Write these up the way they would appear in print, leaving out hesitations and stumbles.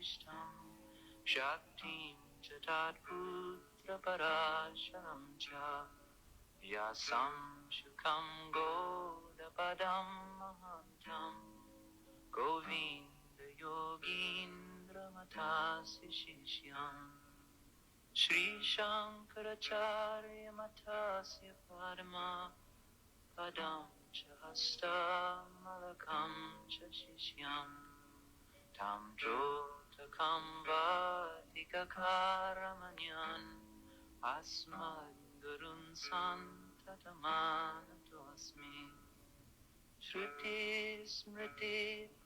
Vasishtam Shaktim Chatat Putra Parasharam Cha Vyasam Shukam Godapadam Mahantam Govinda Yogindra Matasi Shishyam Shri Shankaracharya Matasya Padma Padam Chahasta Malakam Chashishyam Tam Jotakam Vatikakaramanyan Asmad Gurun Santatamanato Asmi Shruti Smriti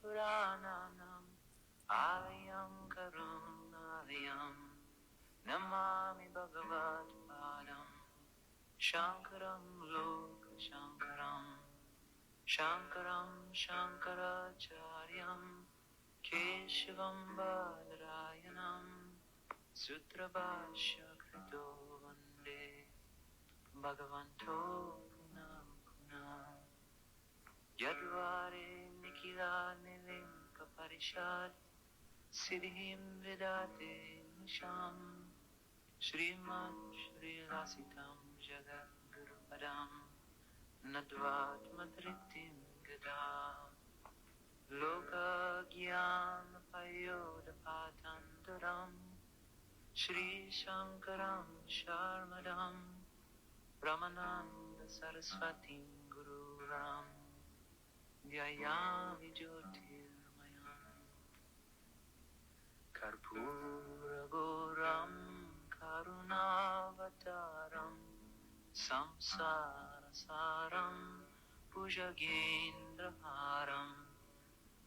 Purananam Alayam Karunalayam Namami Bhagavad Padam Shankaram Loka Shankaram Shankaram Shankaracharyam Keshavam Badarayanam Sutrabhashya Krito Vande Bhagavanto Punam Punam Yadvare Nikila Nilinka Parishad Siddhim Vedate Nisham Srimad Shri Rasitam Jagat Guru Padam Nadvat Madritim Gadam Loka Gyana Payoda Patandaram Shri Shankaram Sharmadam Ramananda Saraswati Guru Ram Vyayami Jyotirmayam Karpura Goram Karunavataram Samsara Saram Bhujagendraharam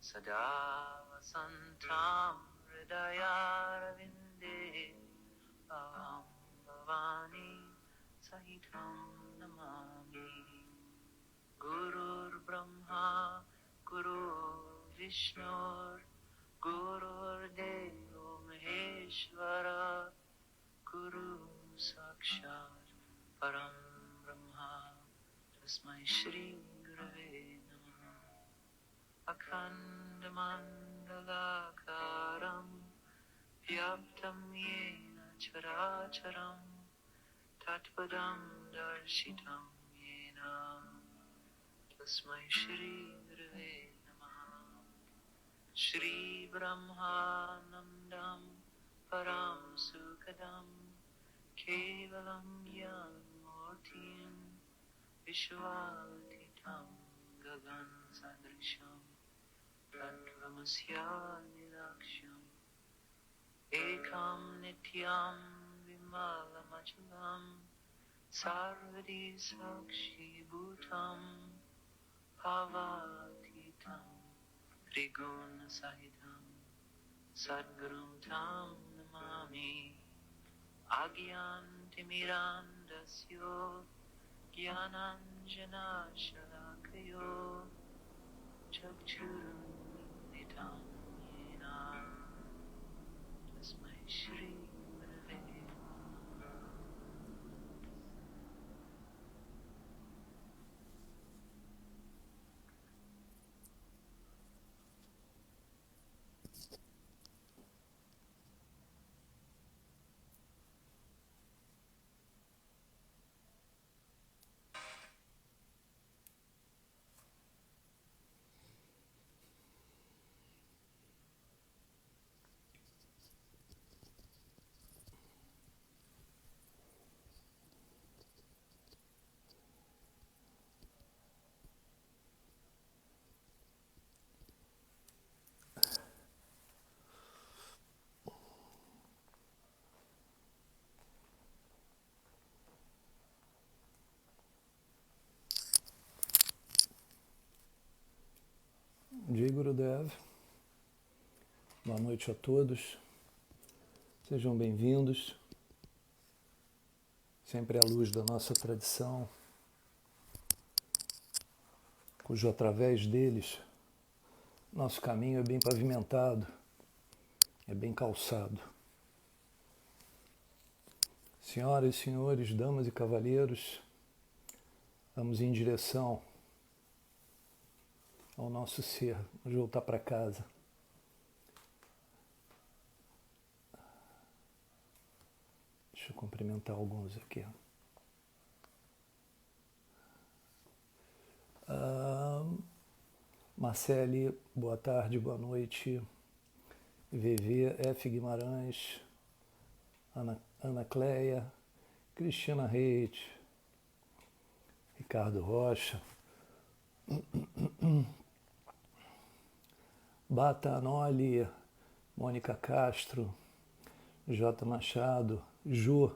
Sada Vasantam Hridayaravinде Bhavam Bhavani Sahitam Namami Gurur Brahma Gurur Vishnur Gurur Devo Maheshwara Guru Sakshat Param Brahma Tasmai Shri Gurave Namaha Akhandamandalakaram Vyaptam Yena Characharam Tatpadam Darshitam Yena Tasmai Shri Gurave Namaha Shri Brahmanandam Param Sukadam Kevalam Yamurtim Vishwatitam Gagan Sadrisham Tattvamasya Nilaksham Ekam Nityam Vimalamachalam Sarvadi Sakshi Bhutam Bhavatitam Triguna Sahitam Sadgurum Tam Namami Agyantimirandasyo Gyananjana Shalakayo Chakchurumilitam Yena Tasmai Shri Gurave Namaha. Jai Gurudev, boa noite a todos, sejam bem-vindos, sempre à luz da nossa tradição, cujo através deles nosso caminho é bem pavimentado, é bem calçado. Senhoras e senhores, damas e cavalheiros, vamos em direção ao nosso ser, vamos voltar para casa. Deixa eu cumprimentar alguns aqui. Marcele, boa tarde, boa noite. VV, F. Guimarães, Ana Cleia, Cristina Reis, Ricardo Rocha, Bata Anoli, Mônica Castro, J. Machado, Jô,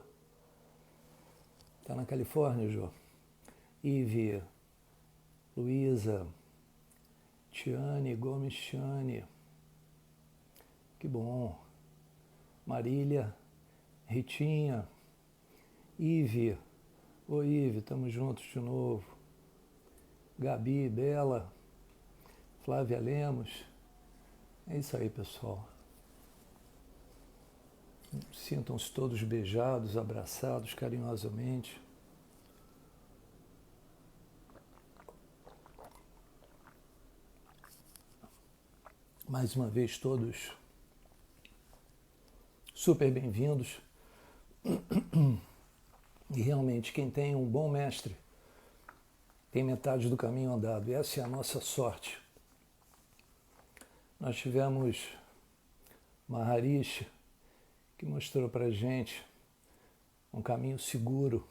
tá na Califórnia, Jô, Ive, Luísa, Tiane Gomes, Tiane, que bom, Marília, Ritinha, Ive, oi Ive, estamos juntos de novo, Gabi, Bela, Flávia Lemos, é isso aí, pessoal. Sintam-se todos beijados, abraçados carinhosamente. Mais uma vez, todos super bem-vindos. E realmente, quem tem um bom mestre tem metade do caminho andado. E essa é a nossa sorte. Nós tivemos Maharishi, que mostrou para a gente um caminho seguro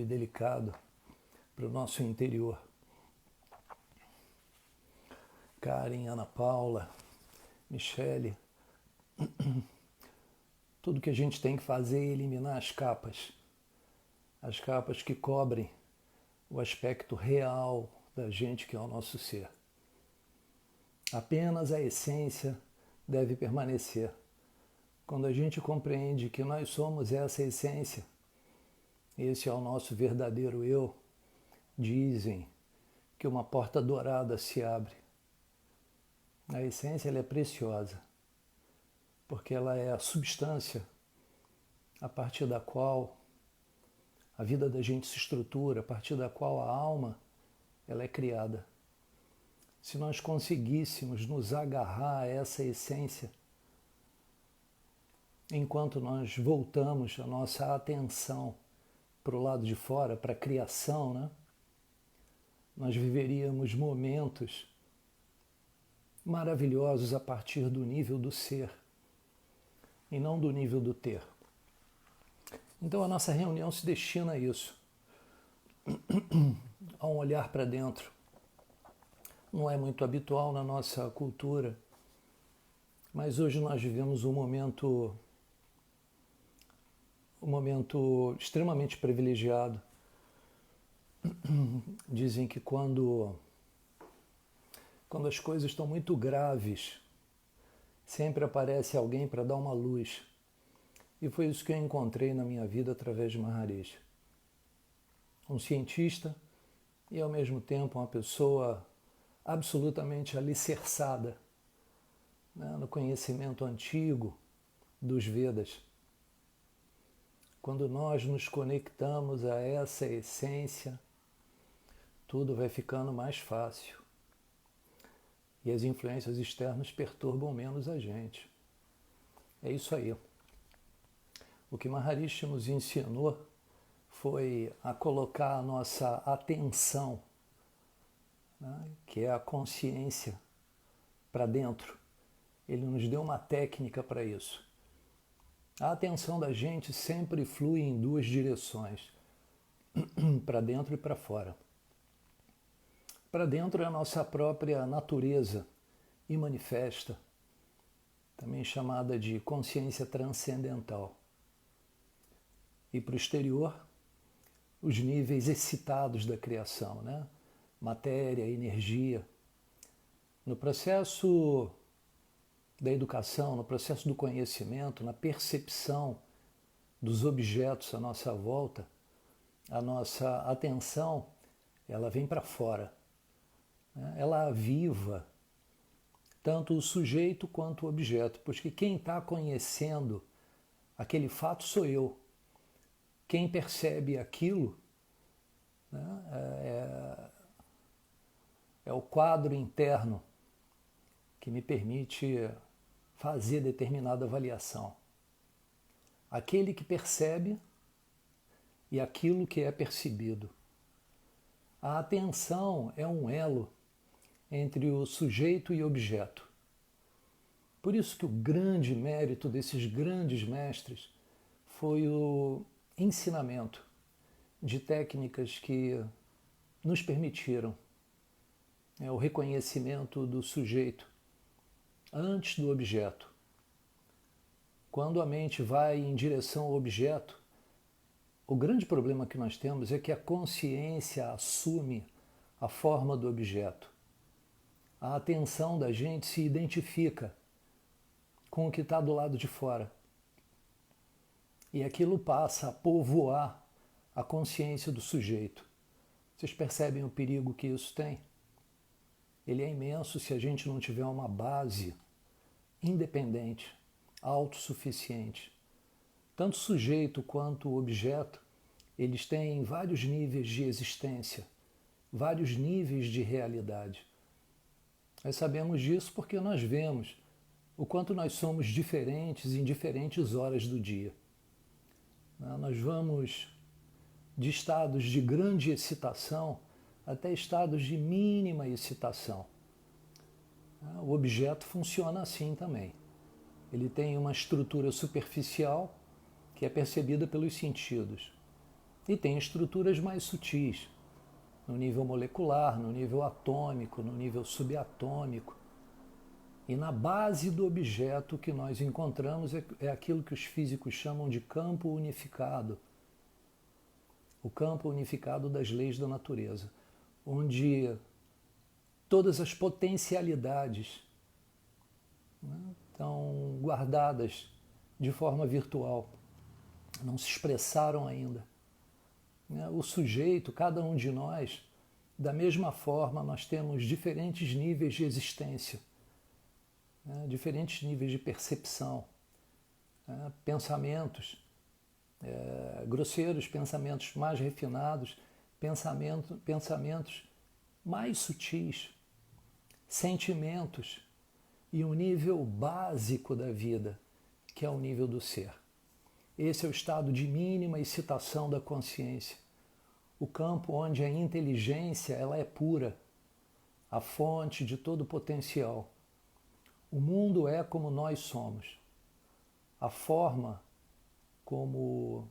e delicado para o nosso interior. Karen, Ana Paula, Michele, tudo que a gente tem que fazer é eliminar as capas que cobrem o aspecto real da gente que é o nosso ser. Apenas a essência deve permanecer. Quando a gente compreende que nós somos essa essência, esse é o nosso verdadeiro eu, dizem que uma porta dourada se abre. A essência ela é preciosa, porque ela é a substância a partir da qual a vida da gente se estrutura, a partir da qual a alma ela é criada. Se nós conseguíssemos nos agarrar a essa essência, enquanto nós voltamos a nossa atenção para o lado de fora, para a criação, né? Nós viveríamos momentos maravilhosos a partir do nível do ser e não do nível do ter. Então a nossa reunião se destina a isso, a um olhar para dentro. Não é muito habitual na nossa cultura, mas hoje nós vivemos um momento extremamente privilegiado. Dizem que quando as coisas estão muito graves, sempre aparece alguém para dar uma luz. E foi isso que eu encontrei na minha vida através de Maharishi. Um cientista e, ao mesmo tempo, uma pessoa absolutamente alicerçada, né, no conhecimento antigo dos Vedas. Quando nós nos conectamos a essa essência, tudo vai ficando mais fácil. E as influências externas perturbam menos a gente. É isso aí. O que Maharishi nos ensinou foi a colocar a nossa atenção, né, que é a consciência, para dentro. Ele nos deu uma técnica para isso. A atenção da gente sempre flui em duas direções, para dentro e para fora. Para dentro é a nossa própria natureza imanifesta, também chamada de consciência transcendental. E para o exterior, os níveis excitados da criação, né? Matéria, energia. No processo da educação, no processo do conhecimento, na percepção dos objetos à nossa volta, a nossa atenção ela vem para fora. Ela aviva tanto o sujeito quanto o objeto, porque quem está conhecendo aquele fato sou eu. Quem percebe aquilo, né, é o quadro interno que me permite fazer determinada avaliação. aquele que percebe e aquilo que é percebido. A atenção é um elo entre o sujeito e o objeto. Por isso que o grande mérito desses grandes mestres foi o ensinamento de técnicas que nos permitiram o reconhecimento do sujeito antes do objeto. Quando a mente vai em direção ao objeto, o grande problema que nós temos é que a consciência assume a forma do objeto. A atenção da gente se identifica com o que está do lado de fora. E aquilo passa a povoar a consciência do sujeito. Vocês percebem o perigo que isso tem? Ele é imenso se a gente não tiver uma base independente, autossuficiente. Tanto o sujeito quanto o objeto, eles têm vários níveis de existência, vários níveis de realidade. Nós sabemos disso porque nós vemos o quanto nós somos diferentes em diferentes horas do dia. Nós vamos de estados de grande excitação até estados de mínima excitação. O objeto funciona assim também. Ele tem uma estrutura superficial que é percebida pelos sentidos. E tem estruturas mais sutis, no nível molecular, no nível atômico, no nível subatômico. E na base do objeto que nós encontramos é aquilo que os físicos chamam de campo unificado. O campo unificado das leis da natureza, onde todas as potencialidades estão guardadas de forma virtual, não se expressaram ainda. O sujeito, cada um de nós, da mesma forma, nós temos diferentes níveis de existência, diferentes níveis de percepção, pensamentos grosseiros, pensamentos mais refinados, pensamentos mais sutis, sentimentos e um nível básico da vida, que é o nível do ser. Esse é o estado de mínima excitação da consciência, o campo onde a inteligência ela é pura, a fonte de todo o potencial. O mundo é como nós somos. A forma como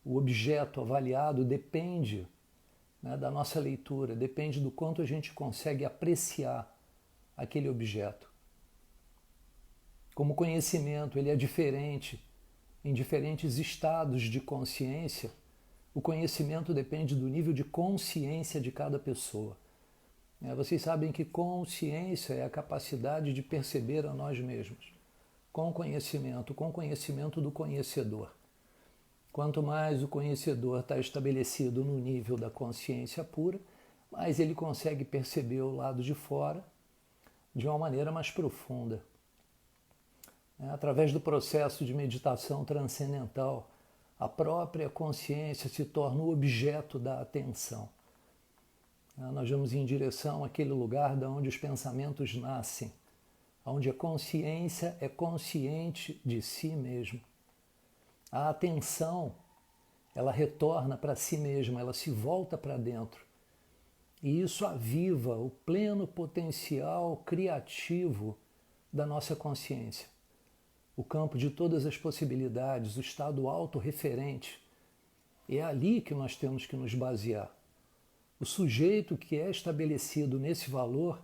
o objeto avaliado depende da nossa leitura, depende do quanto a gente consegue apreciar aquele objeto. Como conhecimento ele é diferente em diferentes estados de consciência, o conhecimento depende do nível de consciência de cada pessoa. Vocês sabem que consciência é a capacidade de perceber a nós mesmos, com conhecimento do conhecedor. Quanto mais o conhecedor está estabelecido no nível da consciência pura, mais ele consegue perceber o lado de fora de uma maneira mais profunda. Através do processo de meditação transcendental, a própria consciência se torna o objeto da atenção. Nós vamos em direção àquele lugar de onde os pensamentos nascem, onde a consciência é consciente de si mesmo. A atenção, ela retorna para si mesma, ela se volta para dentro. E isso aviva o pleno potencial criativo da nossa consciência. O campo de todas as possibilidades, o estado autorreferente. É ali que nós temos que nos basear. O sujeito que é estabelecido nesse valor,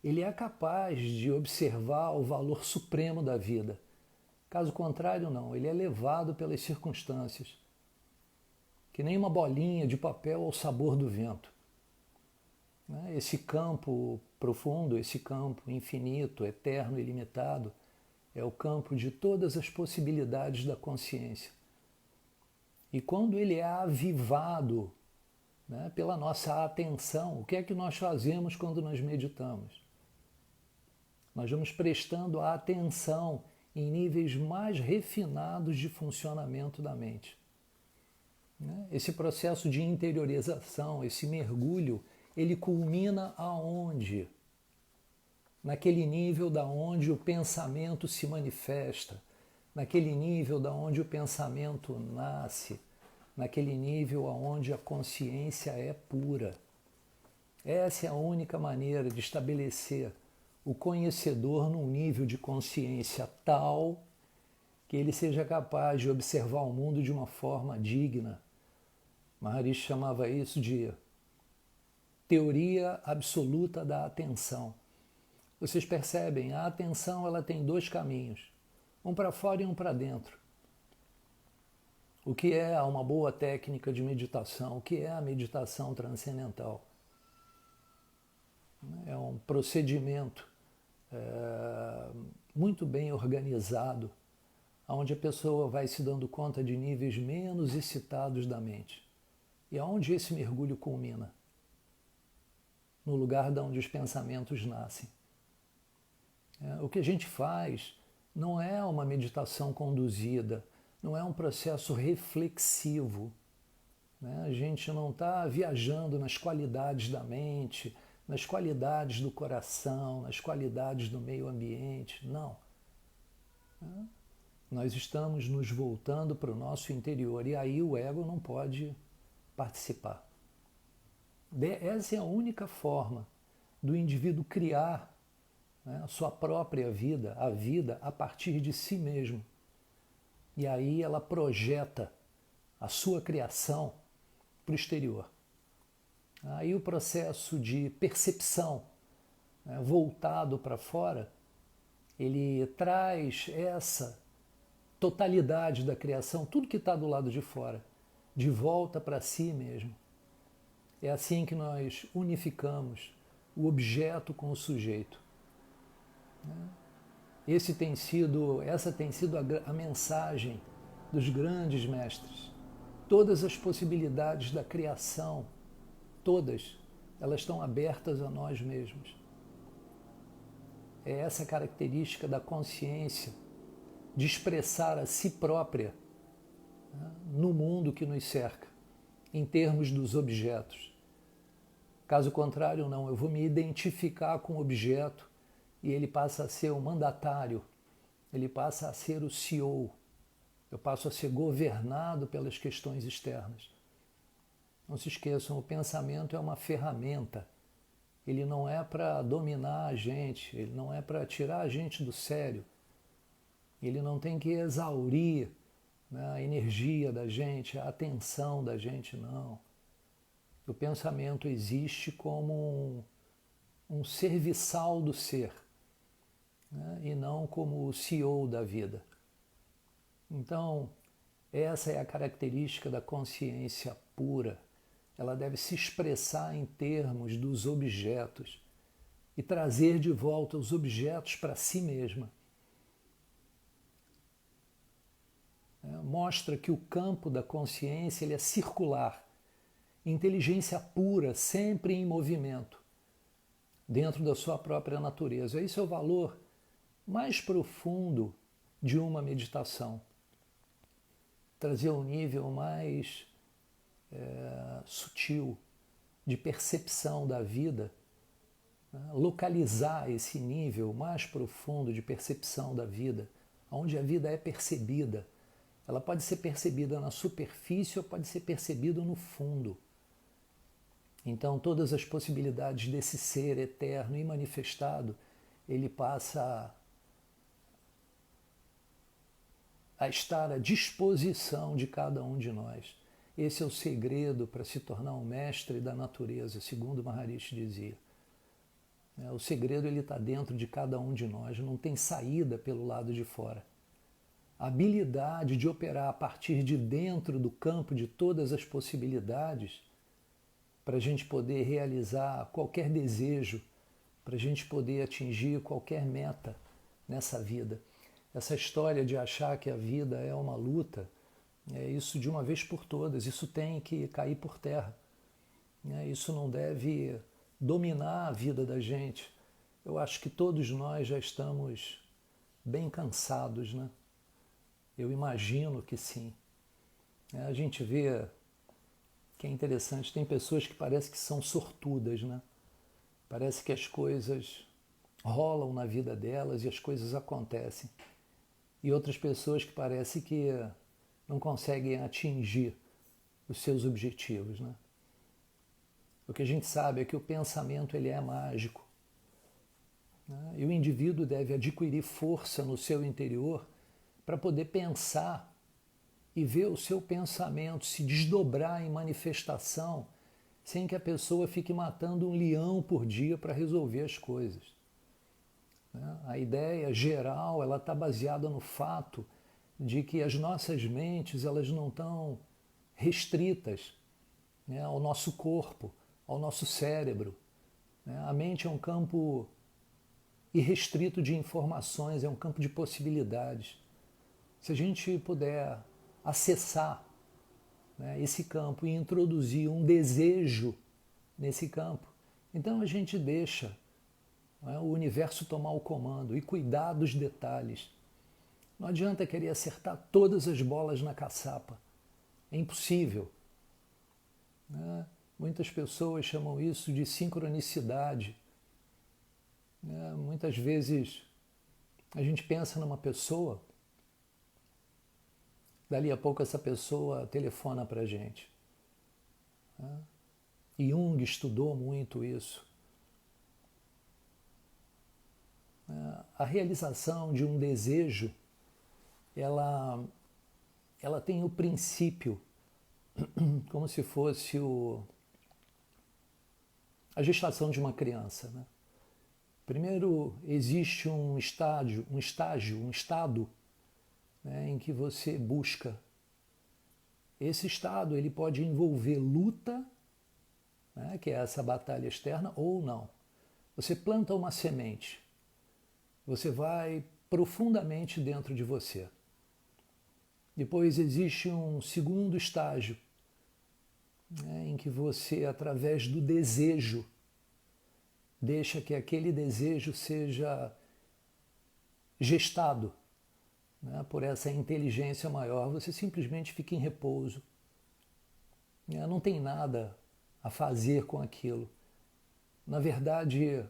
ele é capaz de observar o valor supremo da vida. Caso contrário, não, ele é levado pelas circunstâncias. Que nem uma bolinha de papel ao sabor do vento. Esse campo profundo, esse campo infinito, eterno, ilimitado, é o campo de todas as possibilidades da consciência. E quando ele é avivado pela nossa atenção, o que é que nós fazemos quando nós meditamos? Nós vamos prestando a atenção em níveis mais refinados de funcionamento da mente. Esse processo de interiorização, esse mergulho, ele culmina aonde? Naquele nível da onde o pensamento se manifesta, naquele nível da onde o pensamento nasce, naquele nível aonde a consciência é pura. Essa é a única maneira de estabelecer o conhecedor num nível de consciência tal que ele seja capaz de observar o mundo de uma forma digna. Maharishi chamava isso de teoria absoluta da atenção. Vocês percebem, a atenção ela tem dois caminhos, um para fora e um para dentro. O que é uma boa técnica de meditação? O que é a meditação transcendental? É um procedimento muito bem organizado, onde a pessoa vai se dando conta de níveis menos excitados da mente. E aonde esse mergulho culmina? No lugar de onde os pensamentos nascem. O que a gente faz não é uma meditação conduzida, não é um processo reflexivo. A gente não está viajando nas qualidades da mente, nas qualidades do coração, nas qualidades do meio ambiente. Não. Nós estamos nos voltando para o nosso interior e aí o ego não pode participar. Essa é a única forma do indivíduo criar a sua própria vida, a vida a partir de si mesmo. E aí ela projeta a sua criação para o exterior. Aí o processo de percepção voltado para fora, ele traz essa totalidade da criação, tudo que está do lado de fora, de volta para si mesmo. É assim que nós unificamos o objeto com o sujeito. Essa tem sido a mensagem dos grandes mestres. Todas as possibilidades da criação, todas, elas estão abertas a nós mesmos. É essa característica da consciência, de expressar a si própria no mundo que nos cerca, em termos dos objetos. Caso contrário, não, eu vou me identificar com o objeto e ele passa a ser o mandatário, ele passa a ser o CEO, eu passo a ser governado pelas questões externas. Não se esqueçam, o pensamento é uma ferramenta, ele não é para dominar a gente, ele não é para tirar a gente do sério, ele não tem que exaurir a energia da gente, a atenção da gente, não. O pensamento existe como um serviçal do ser, e não como o CEO da vida. Então, essa é a característica da consciência pura. Ela deve se expressar em termos dos objetos e trazer de volta os objetos para si mesma. Mostra que o campo da consciência ele é circular, inteligência pura, sempre em movimento, dentro da sua própria natureza. Esse é o valor mais profundo de uma meditação. Trazer um nível mais sutil de percepção da vida, localizar esse nível mais profundo de percepção da vida, onde a vida é percebida. Ela pode ser percebida na superfície ou pode ser percebida no fundo. Então, todas as possibilidades desse ser eterno e manifestado, ele passa a estar à disposição de cada um de nós. Esse é o segredo para se tornar um mestre da natureza, segundo Maharishi dizia. O segredo ele está dentro de cada um de nós, não tem saída pelo lado de fora. A habilidade de operar a partir de dentro do campo de todas as possibilidades, para a gente poder realizar qualquer desejo, para a gente poder atingir qualquer meta nessa vida. Essa história de achar que a vida é uma luta, isso de uma vez por todas, isso tem que cair por terra. Isso não deve dominar a vida da gente. Eu acho que todos nós já estamos bem cansados, né? Eu imagino que sim. A gente vê que é interessante, tem pessoas que parece que são sortudas, né? Parece que as coisas rolam na vida delas e as coisas acontecem. e outras pessoas que parece que não conseguem atingir os seus objetivos, né? O que a gente sabe é que o pensamento ele é mágico, né? E o indivíduo deve adquirir força no seu interior para poder pensar e ver o seu pensamento se desdobrar em manifestação sem que a pessoa fique matando um leão por dia para resolver as coisas. A ideia geral ela está baseada no fato de que as nossas mentes elas não estão restritas, né, ao nosso corpo, ao nosso cérebro. A mente é um campo irrestrito de informações, é um campo de possibilidades. Se a gente puder acessar, né, esse campo e introduzir um desejo nesse campo, então a gente deixa, né, o universo tomar o comando e cuidar dos detalhes. Não adianta querer acertar todas as bolas na caçapa. É impossível, né? Muitas pessoas chamam isso de sincronicidade. Muitas vezes a gente pensa numa pessoa, dali a pouco essa pessoa telefona para a gente. Jung estudou muito isso. A realização de um desejo, ela tem o princípio, como se fosse a gestação de uma criança, né? Primeiro existe um estado, né, em que você busca. Esse estado ele pode envolver luta, né, que é essa batalha externa, ou não. Você planta uma semente, você vai profundamente dentro de você. Depois existe um segundo estágio, né, em que você, através do desejo, deixa que aquele desejo seja gestado, né, por essa inteligência maior. Você simplesmente fica em repouso. Não tem nada a fazer com aquilo. Na verdade,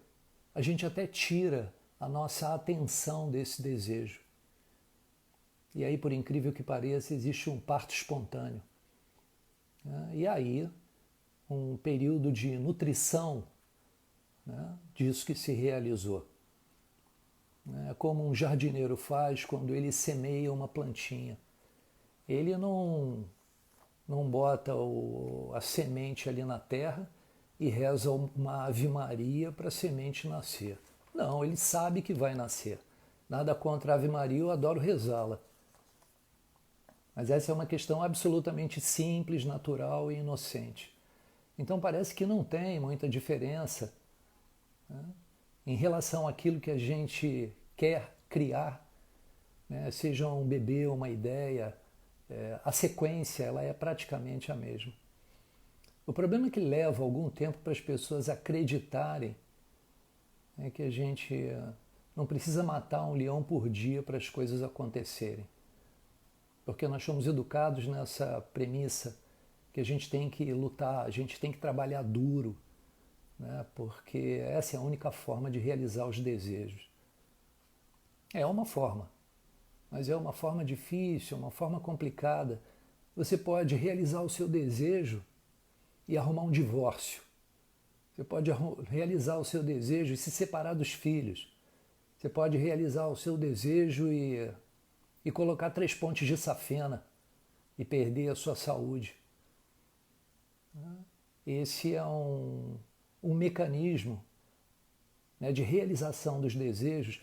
a gente até tira a nossa atenção desse desejo. E aí, por incrível que pareça, existe um parto espontâneo. E aí, um período de nutrição, né, disso que se realizou. É como um jardineiro faz quando ele semeia uma plantinha. Ele não bota a semente ali na terra e reza uma Ave Maria para a semente nascer. Não, ele sabe que vai nascer. Nada contra a Ave Maria, eu adoro rezá-la. Mas essa é uma questão absolutamente simples, natural e inocente. Então parece que não tem muita diferença, né, em relação àquilo que a gente quer criar, né, seja um bebê, uma ideia, a sequência ela é praticamente a mesma. O problema é que leva algum tempo para as pessoas acreditarem, né, que a gente não precisa matar um leão por dia para as coisas acontecerem. Porque nós somos educados nessa premissa que a gente tem que lutar, a gente tem que trabalhar duro, né, porque essa é a única forma de realizar os desejos. É uma forma, mas é uma forma difícil, uma forma complicada. Você pode realizar o seu desejo e arrumar um divórcio. Você pode realizar o seu desejo e se separar dos filhos. Você pode realizar o seu desejo e colocar 3 pontes de safena e perder a sua saúde. Esse é um mecanismo, né, de realização dos desejos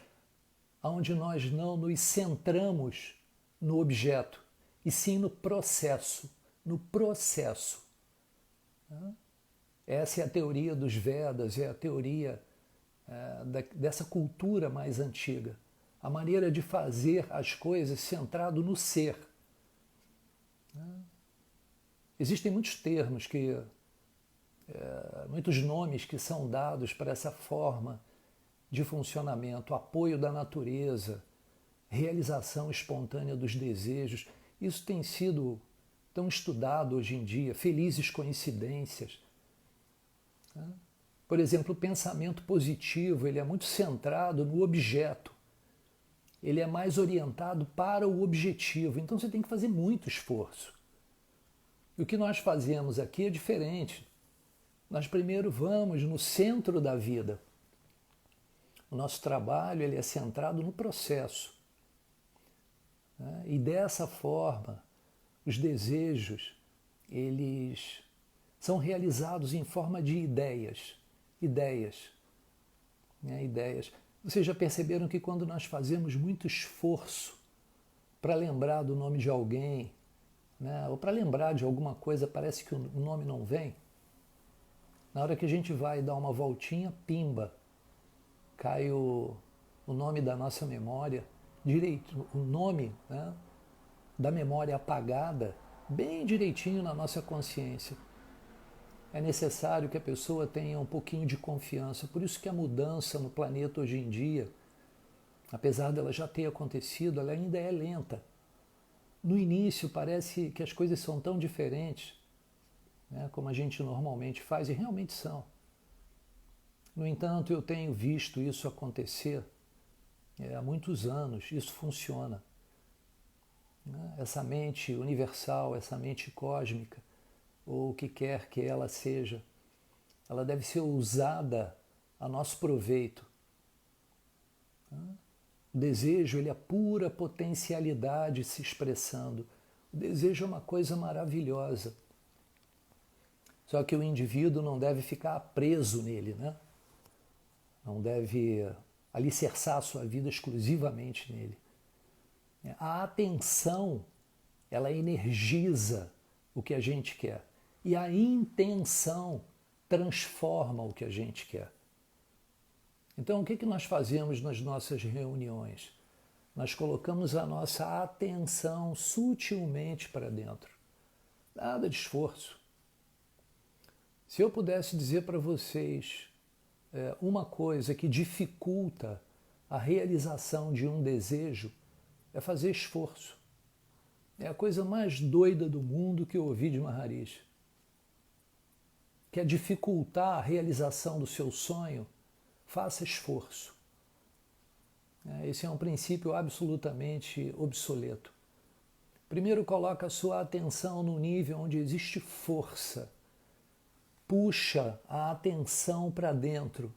onde nós não nos centramos no objeto, e sim no processo. Essa é a teoria dos Vedas, é a teoria dessa cultura mais antiga. A maneira de fazer as coisas centrado no ser. Existem muitos termos, muitos nomes que são dados para essa forma de funcionamento: apoio da natureza, realização espontânea dos desejos. Isso tem sido tão estudado hoje em dia, felizes coincidências. Por exemplo, o pensamento positivo ele é muito centrado no objeto. ele é mais orientado para o objetivo. Então você tem que fazer muito esforço. E o que nós fazemos aqui é diferente. Nós primeiro vamos no centro da vida. O nosso trabalho ele é centrado no processo. Né? E dessa forma, os desejos, eles são realizados em forma de ideias. Ideias. Né? Ideias. Vocês já perceberam que quando nós fazemos muito esforço para lembrar do nome de alguém, né? Ou para lembrar de alguma coisa, parece que o nome não vem? Na hora que a gente vai dar uma voltinha, pimba, cai o nome da nossa memória, direito, o nome, né, da memória apagada, bem direitinho na nossa consciência. É necessário que a pessoa tenha um pouquinho de confiança. Por isso que a mudança no planeta hoje em dia, apesar dela já ter acontecido, ela ainda é lenta. No início parece que as coisas são tão diferentes, né, como a gente normalmente faz, e realmente são. No entanto, eu tenho visto isso acontecer há muitos anos, isso funciona. Né? Essa mente universal, essa mente cósmica, ou o que quer que ela seja, ela deve ser usada a nosso proveito. O desejo ele é pura potencialidade se expressando. O desejo é uma coisa maravilhosa. Só que o indivíduo não deve ficar preso nele, né? Não deve alicerçar a sua vida exclusivamente nele. A atenção, ela energiza o que a gente quer. E a intenção transforma o que a gente quer. Então, o que nós fazemos nas nossas reuniões? Nós colocamos a nossa atenção sutilmente para dentro. Nada de esforço. Se eu pudesse dizer para vocês uma coisa que dificulta a realização de um desejo, é fazer esforço. É a coisa mais doida do mundo que eu ouvi de Maharishi. Quer dificultar a realização do seu sonho? Faça esforço. Esse é um princípio absolutamente obsoleto. Primeiro coloca a sua atenção no nível onde existe força. Puxa a atenção para dentro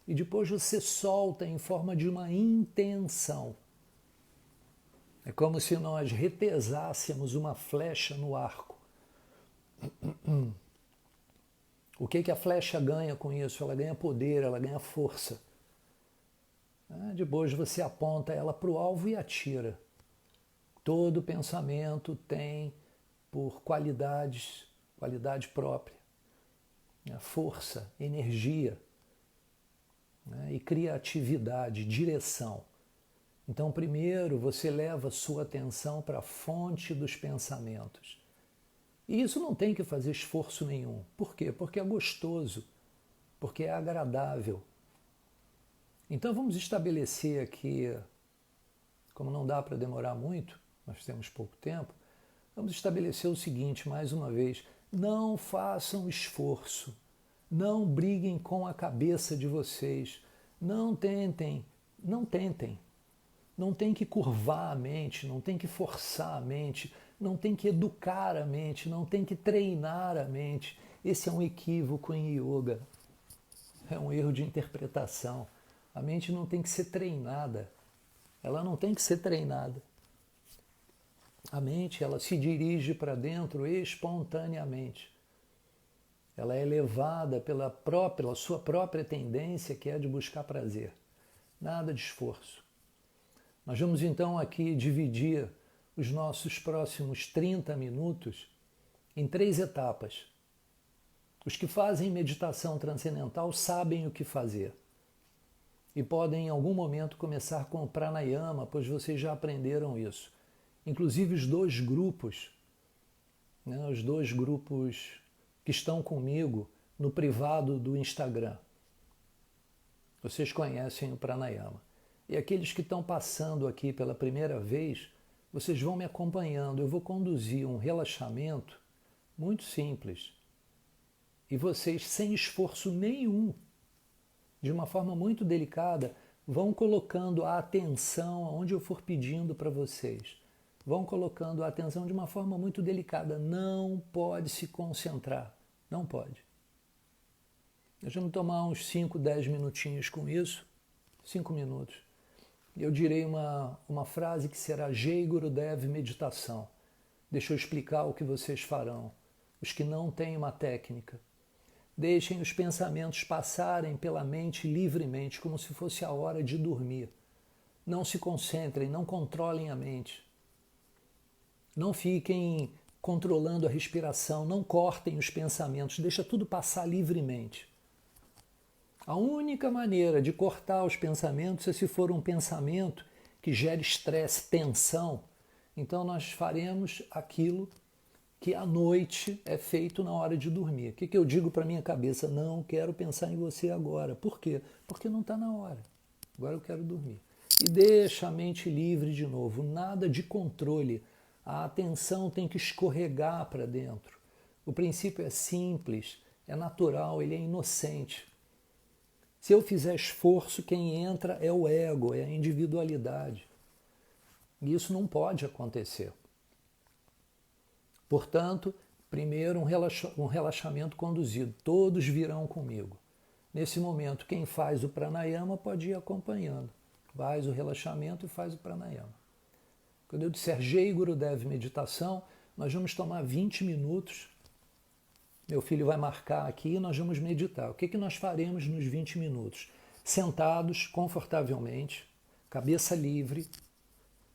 e depois você solta em forma de uma intenção. É como se nós retesássemos uma flecha no arco. O que a flecha ganha com isso? Ela ganha poder, ela ganha força. Depois você aponta ela para o alvo e atira. Todo pensamento tem por qualidade própria. Força, energia, e criatividade, direção. Então, primeiro você leva sua atenção para a fonte dos pensamentos. E isso não tem que fazer esforço nenhum. Por quê? Porque é gostoso, porque é agradável. Então vamos estabelecer aqui, como não dá para demorar muito, nós temos pouco tempo, vamos estabelecer o seguinte, mais uma vez, não façam esforço, não briguem com a cabeça de vocês, não tentem, não tem que curvar a mente, não tem que forçar a mente, não tem que educar a mente, não tem que treinar a mente. Esse é um equívoco em yoga, é um erro de interpretação. A mente não tem que ser treinada, ela não tem que ser treinada. A mente, ela se dirige para dentro espontaneamente. Ela é levada pela sua própria tendência, que é de buscar prazer. Nada de esforço. Nós vamos então aqui dividir os nossos próximos 30 minutos em 3 etapas. Os que fazem meditação transcendental sabem o que fazer. E podem em algum momento começar com o pranayama, pois vocês já aprenderam isso. Inclusive os 2 grupos, os 2 grupos que estão comigo no privado do Instagram. Vocês conhecem o pranayama. E aqueles que estão passando aqui pela primeira vez, vocês vão me acompanhando. Eu vou conduzir um relaxamento muito simples. E vocês, sem esforço nenhum, de uma forma muito delicada, Vão colocando a atenção aonde eu for pedindo para vocês. Vão colocando a atenção de uma forma muito delicada. Não pode se concentrar. Não pode. Nós vamos tomar uns 5, 10 minutinhos com isso. 5 minutos. Eu direi uma frase que será Jai Gurudev Meditação. Deixa eu explicar o que vocês farão. Os que não têm uma técnica. Deixem os pensamentos passarem pela mente livremente, como se fosse a hora de dormir. Não se concentrem, não controlem a mente. Não fiquem controlando a respiração, não cortem os pensamentos, deixa tudo passar livremente. A única maneira de cortar os pensamentos é se for um pensamento que gere estresse, tensão. Então nós faremos aquilo que à noite é feito na hora de dormir. O que eu digo para minha cabeça? Não quero pensar em você agora. Por quê? Porque não está na hora. Agora eu quero dormir. E deixa a mente livre de novo. Nada de controle. A atenção tem que escorregar para dentro. O princípio é simples, é natural, ele é inocente. Se eu fizer esforço, quem entra é o ego, é a individualidade. E isso não pode acontecer. Portanto, primeiro um relaxamento conduzido. Todos virão comigo. Nesse momento, quem faz o pranayama pode ir acompanhando. Faz o relaxamento e faz o pranayama. Quando eu disser Jai Gurudev Meditação, nós vamos tomar 20 minutos. Meu filho vai marcar aqui e nós vamos meditar. O que nós faremos nos 20 minutos? Sentados confortavelmente, cabeça livre,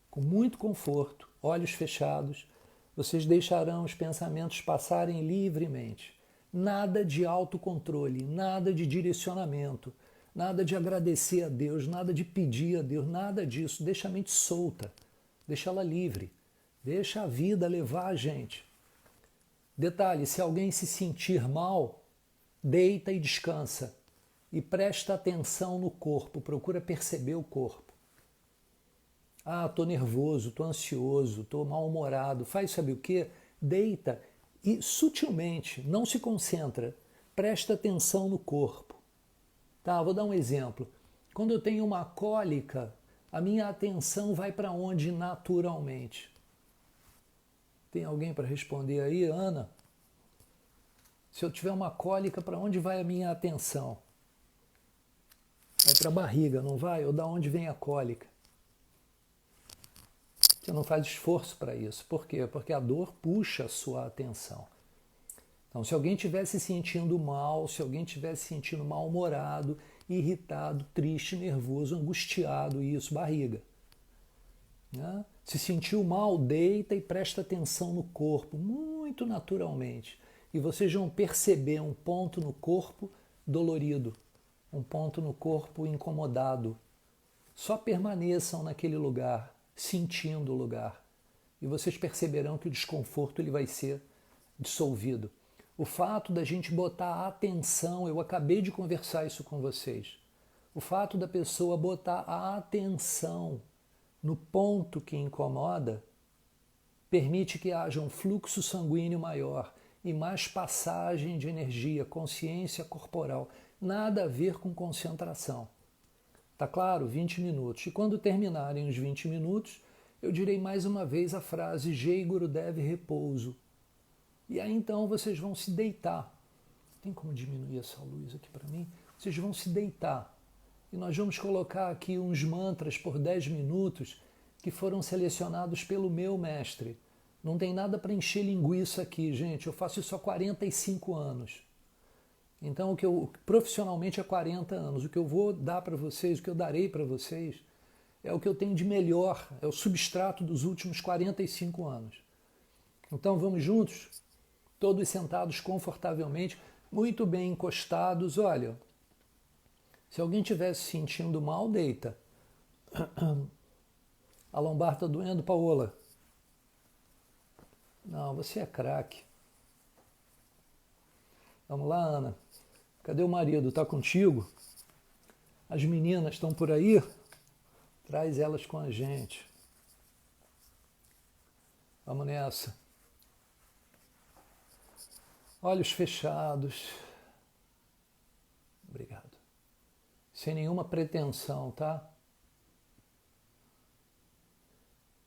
com muito conforto, olhos fechados, vocês deixarão os pensamentos passarem livremente. Nada de autocontrole, nada de direcionamento, nada de agradecer a Deus, nada de pedir a Deus, nada disso. Deixa a mente solta, deixa ela livre, deixa a vida levar a gente. Detalhe, se alguém se sentir mal, deita e descansa e presta atenção no corpo, procura perceber o corpo. Ah, estou nervoso, estou ansioso, estou mal-humorado. Faz sabe o quê? Deita e sutilmente, não se concentra, presta atenção no corpo. Tá, vou dar um exemplo. Quando eu tenho uma cólica, a minha atenção vai para onde naturalmente? Tem alguém para responder aí, Ana? Se eu tiver uma cólica, para onde vai a minha atenção? Vai para a barriga, não vai? Ou da onde vem a cólica? Você não faz esforço para isso. Por quê? Porque a dor puxa a sua atenção. Então, se alguém estiver se sentindo mal, se alguém estiver se sentindo mal-humorado, irritado, triste, nervoso, angustiado, isso, barriga. Né? Se sentiu mal, deita e presta atenção no corpo, muito naturalmente. E vocês vão perceber um ponto no corpo dolorido, um ponto no corpo incomodado. Só permaneçam naquele lugar, sentindo o lugar. E vocês perceberão que o desconforto ele vai ser dissolvido. O fato da gente botar a atenção, eu acabei de conversar isso com vocês, o fato da pessoa botar a atenção no ponto que incomoda, permite que haja um fluxo sanguíneo maior e mais passagem de energia, consciência corporal. Nada a ver com concentração. Tá claro? 20 minutos. E quando terminarem os 20 minutos, eu direi mais uma vez a frase Jai Gurudev Repouso. E aí então vocês vão se deitar. Tem como diminuir essa luz aqui para mim? Vocês vão se deitar. E nós vamos colocar aqui uns mantras por 10 minutos que foram selecionados pelo meu mestre. Não tem nada para encher linguiça aqui, gente. Eu faço isso há 45 anos. Então, o que eu profissionalmente há 40 anos. O que eu vou dar para vocês, o que eu darei para vocês, é o que eu tenho de melhor, é o substrato dos últimos 45 anos. Então, vamos juntos? Todos sentados confortavelmente, muito bem encostados. Olha, se alguém estiver se sentindo mal, deita. A lombar está doendo, Paola? Não, você é craque. Vamos lá, Ana. Cadê o marido? Está contigo? As meninas estão por aí? Traz elas com a gente. Vamos nessa. Olhos fechados. Obrigado. sem nenhuma pretensão, tá?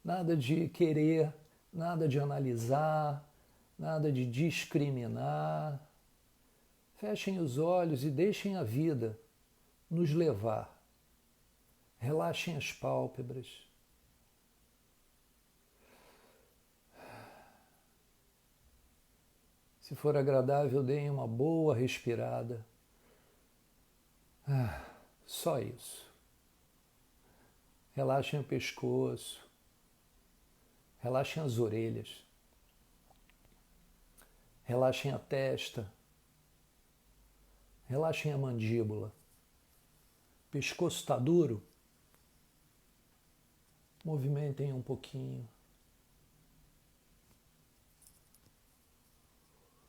Nada de querer, nada de analisar, nada de discriminar. Fechem os olhos e deixem a vida nos levar. Relaxem as pálpebras. Se for agradável, deem uma boa respirada. Só isso. Relaxem o pescoço. Relaxem as orelhas. Relaxem a testa. Relaxem a mandíbula. Pescoço está duro? Movimentem um pouquinho.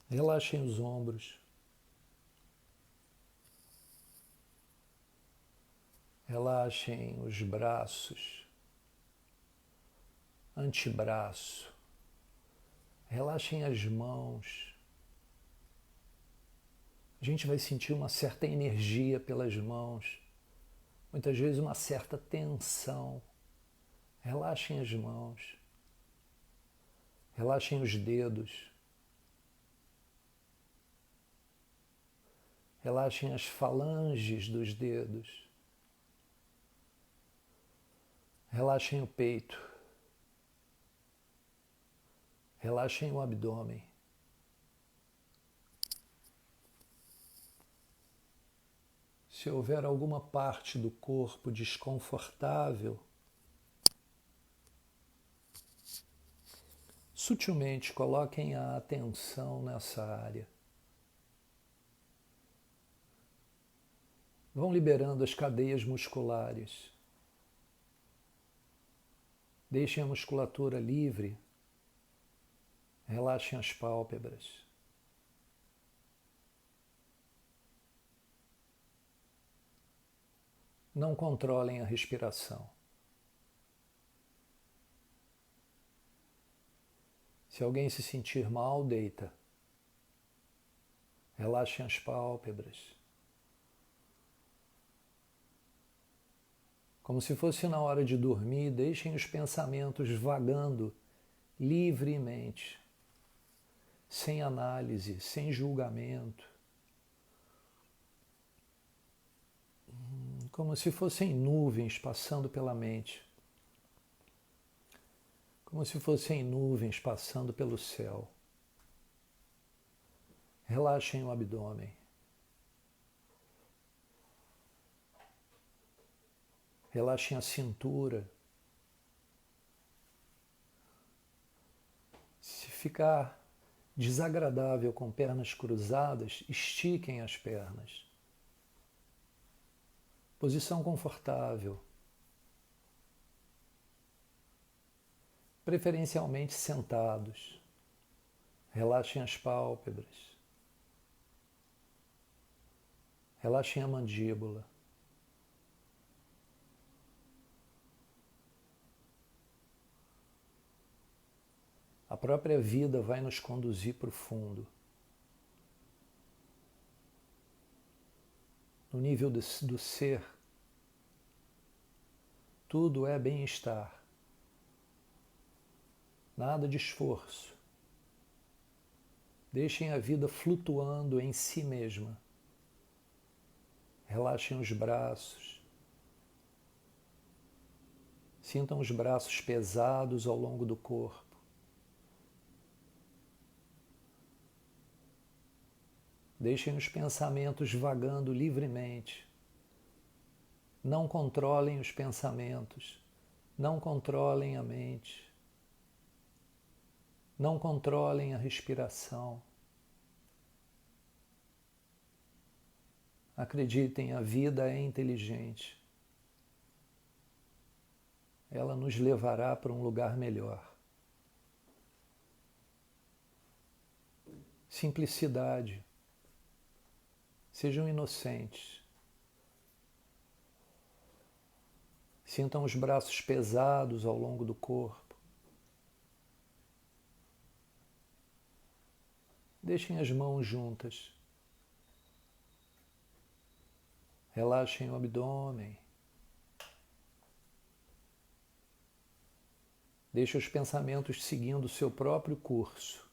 Relaxem os ombros. Relaxem os braços, antebraço. Relaxem as mãos. A gente vai sentir uma certa energia pelas mãos, muitas vezes uma certa tensão. Relaxem as mãos. Relaxem os dedos. Relaxem as falanges dos dedos. Relaxem o peito. Relaxem o abdômen. Se houver alguma parte do corpo desconfortável, sutilmente coloquem a atenção nessa área. Vão liberando as cadeias musculares. Deixem a musculatura livre. Relaxem as pálpebras. Não controlem a respiração. Se alguém se sentir mal, deita. Relaxem as pálpebras. Como se fosse na hora de dormir, deixem os pensamentos vagando livremente, sem análise, sem julgamento. Como se fossem nuvens passando pela mente. Como se fossem nuvens passando pelo céu. Relaxem o abdômen. Relaxem a cintura. Se ficar desagradável com pernas cruzadas, estiquem as pernas. Posição confortável. Preferencialmente sentados. Relaxem as pálpebras. Relaxem a mandíbula. A própria vida vai nos conduzir para o fundo. No nível do ser, tudo é bem-estar. Nada de esforço. Deixem a vida flutuando em si mesma. Relaxem os braços. Sintam os braços pesados ao longo do corpo. Deixem os pensamentos vagando livremente. Não controlem os pensamentos. Não controlem a mente. Não controlem a respiração. Acreditem, a vida é inteligente. Ela nos levará para um lugar melhor. Simplicidade. Sejam inocentes. Sintam os braços pesados ao longo do corpo. Deixem as mãos juntas. Relaxem o abdômen. Deixe os pensamentos seguindo o seu próprio curso.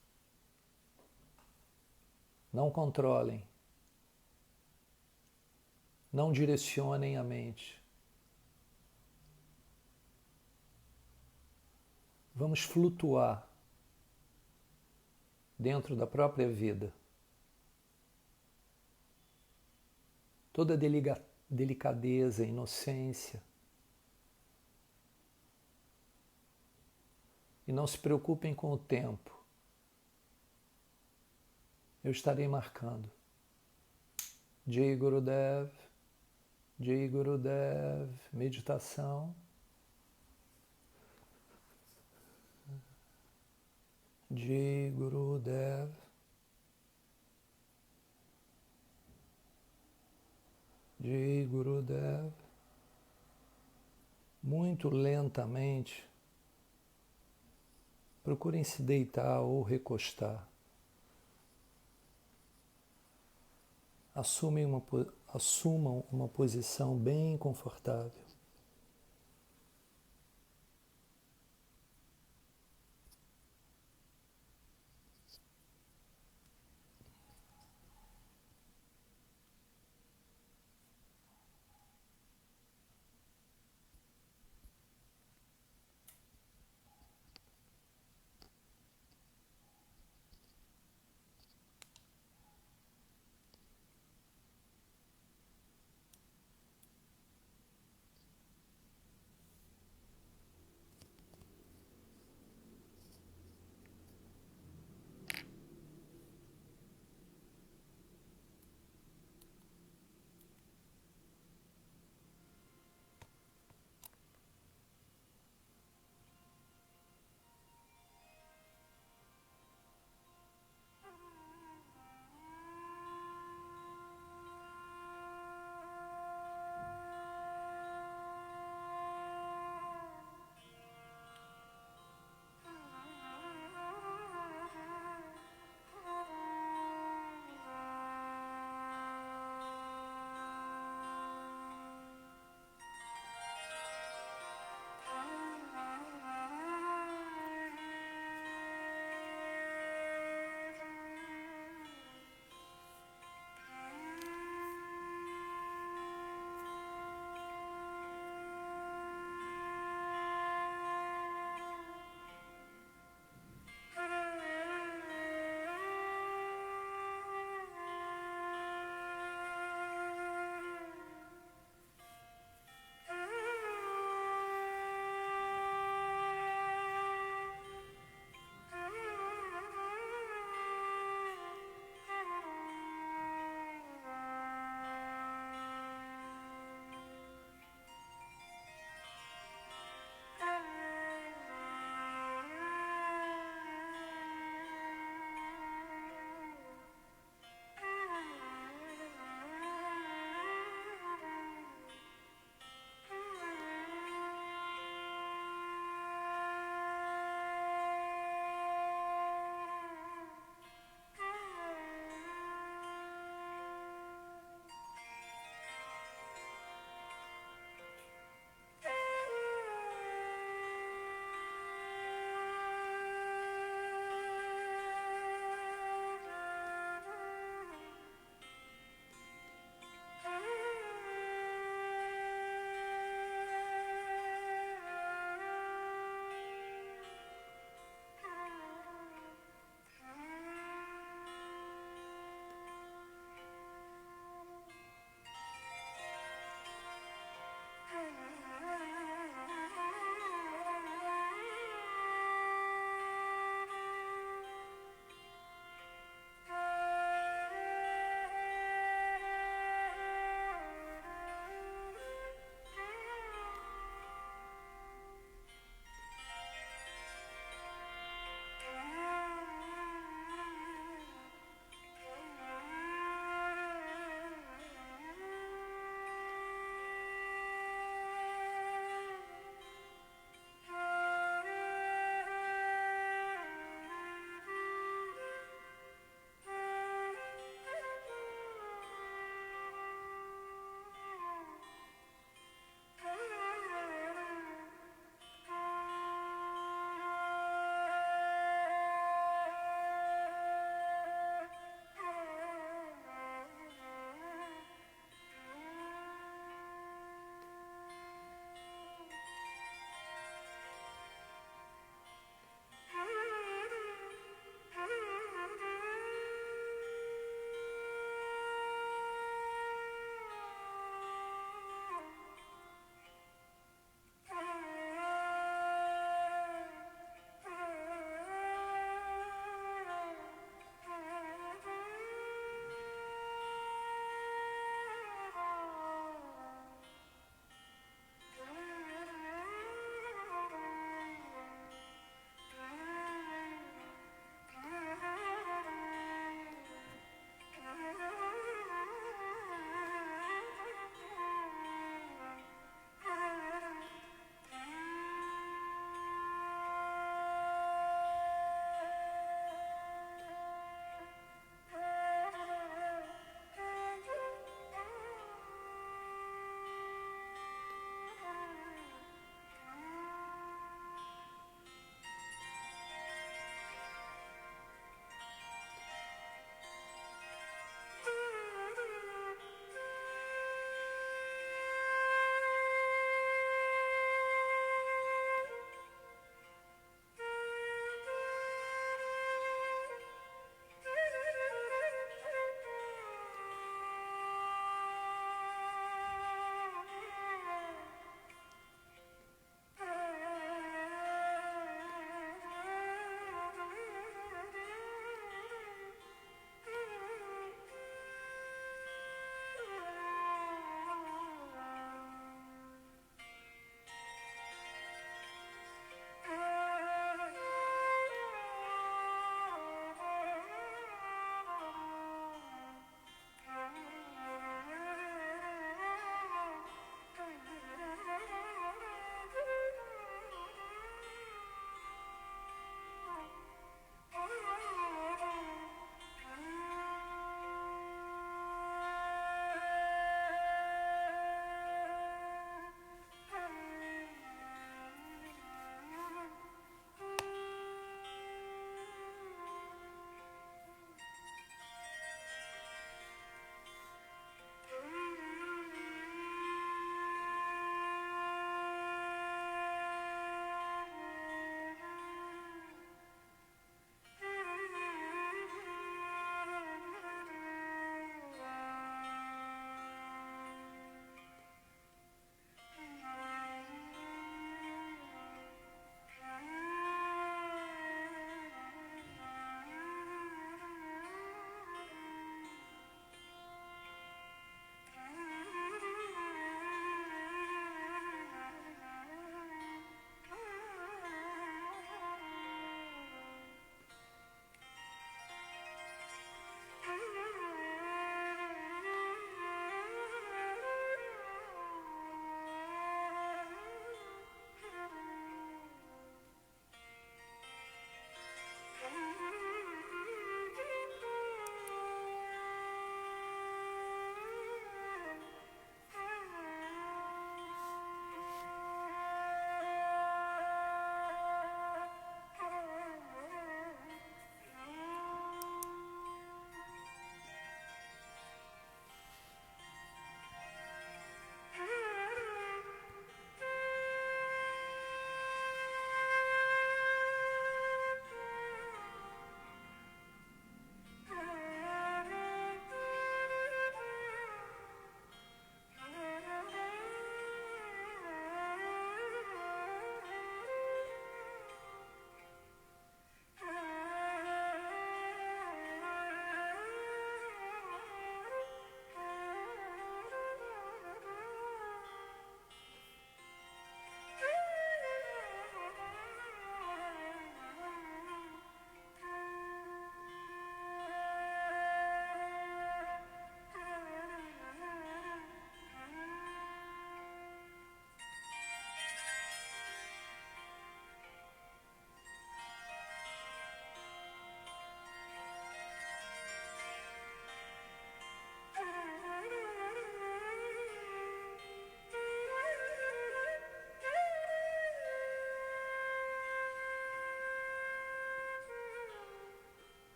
Não controlem. Não direcionem a mente. Vamos flutuar dentro da própria vida. Toda delicadeza, inocência. E não se preocupem com o tempo. Eu estarei marcando. Jai Gurudev, Jai Gurudev, meditação. Jai Gurudev. Jai Gurudev. Muito lentamente, procurem se deitar ou recostar. Assumam uma posição bem confortável.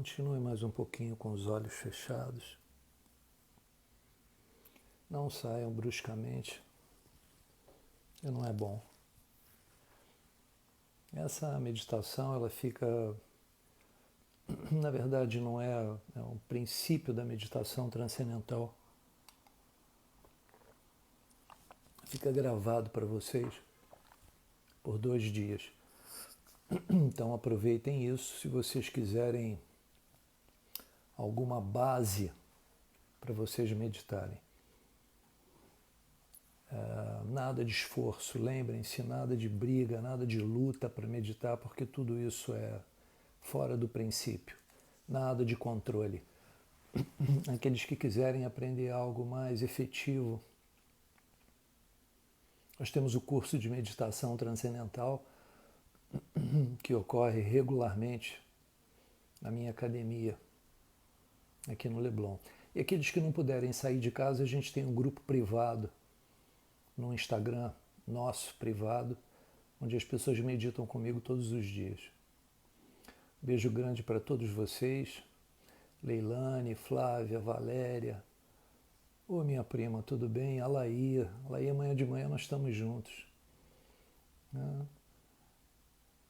Continue mais um pouquinho com os olhos fechados. Não saiam bruscamente, que não é bom. Essa meditação, ela fica, na verdade, não é um princípio da meditação transcendental. Fica gravado para vocês por 2 dias. Então aproveitem isso se vocês quiserem alguma base para vocês meditarem. Nada de esforço, lembrem-se, nada de briga, nada de luta para meditar, porque tudo isso é fora do princípio. Nada de controle. Aqueles que quiserem aprender algo mais efetivo, nós temos o curso de meditação transcendental que ocorre regularmente na minha academia, aqui no Leblon. E aqueles que não puderem sair de casa, a gente tem um grupo privado no Instagram, nosso privado, onde as pessoas meditam comigo todos os dias. Beijo grande para todos vocês, Leilane, Flávia, Valéria, ô minha prima, tudo bem? Alaí, amanhã de manhã nós estamos juntos.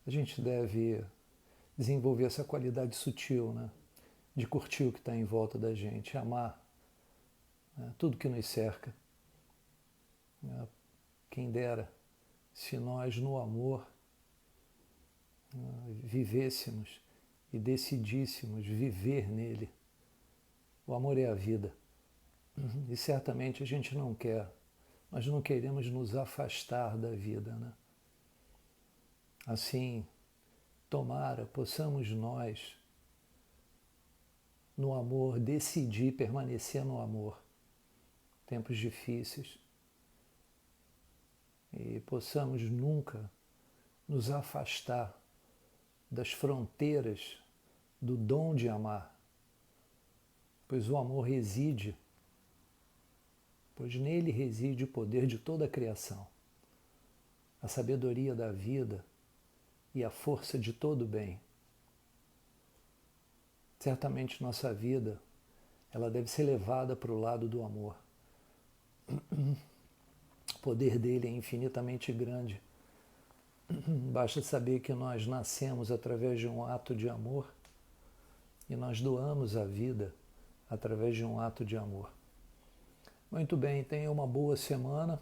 A gente deve desenvolver essa qualidade sutil, né? De curtir o que está em volta da gente, amar, né? Tudo que nos cerca. Quem dera se nós no amor vivêssemos e decidíssemos viver nele. O amor é a vida. E certamente a gente não quer, nós não queremos nos afastar da vida, né? Assim, tomara, possamos nós, no amor, decidir permanecer no amor. Tempos difíceis. E possamos nunca nos afastar das fronteiras do dom de amar, pois o amor reside, pois nele reside o poder de toda a criação, a sabedoria da vida e a força de todo o bem. Certamente nossa vida, ela deve ser levada para o lado do amor. O poder dele é infinitamente grande. Basta saber que nós nascemos através de um ato de amor e nós doamos a vida através de um ato de amor. Muito bem, tenham uma boa semana.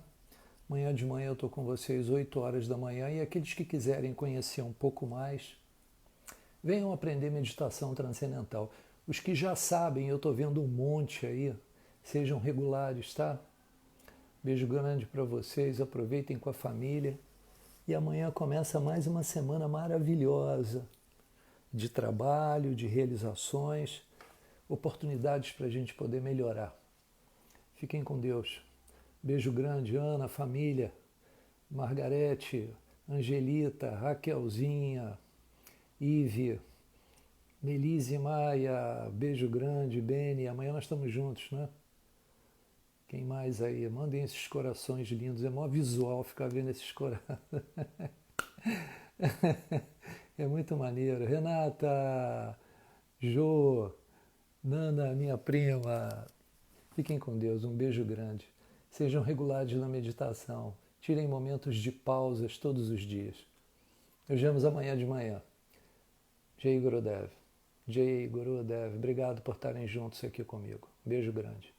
Amanhã de manhã eu estou com vocês 8 horas da manhã e aqueles que quiserem conhecer um pouco mais, venham aprender meditação transcendental. Os que já sabem, eu estou vendo um monte aí, sejam regulares, tá? Beijo grande para vocês, aproveitem com a família. E amanhã começa mais uma semana maravilhosa de trabalho, de realizações, oportunidades para a gente poder melhorar. Fiquem com Deus. Beijo grande, Ana, família, Margarete, Angelita, Raquelzinha, Ive, Melise Maia, beijo grande, Beni. Amanhã nós estamos juntos, né? Quem mais aí? Mandem esses corações lindos. É mó visual ficar vendo esses corações. É muito maneiro. Renata, Jô, Nana, minha prima. Fiquem com Deus. Um beijo grande. Sejam regulares na meditação. Tirem momentos de pausas todos os dias. Nos vemos amanhã de manhã. Jai Gurudev. Jai Gurudev. Obrigado por estarem juntos aqui comigo. Beijo grande.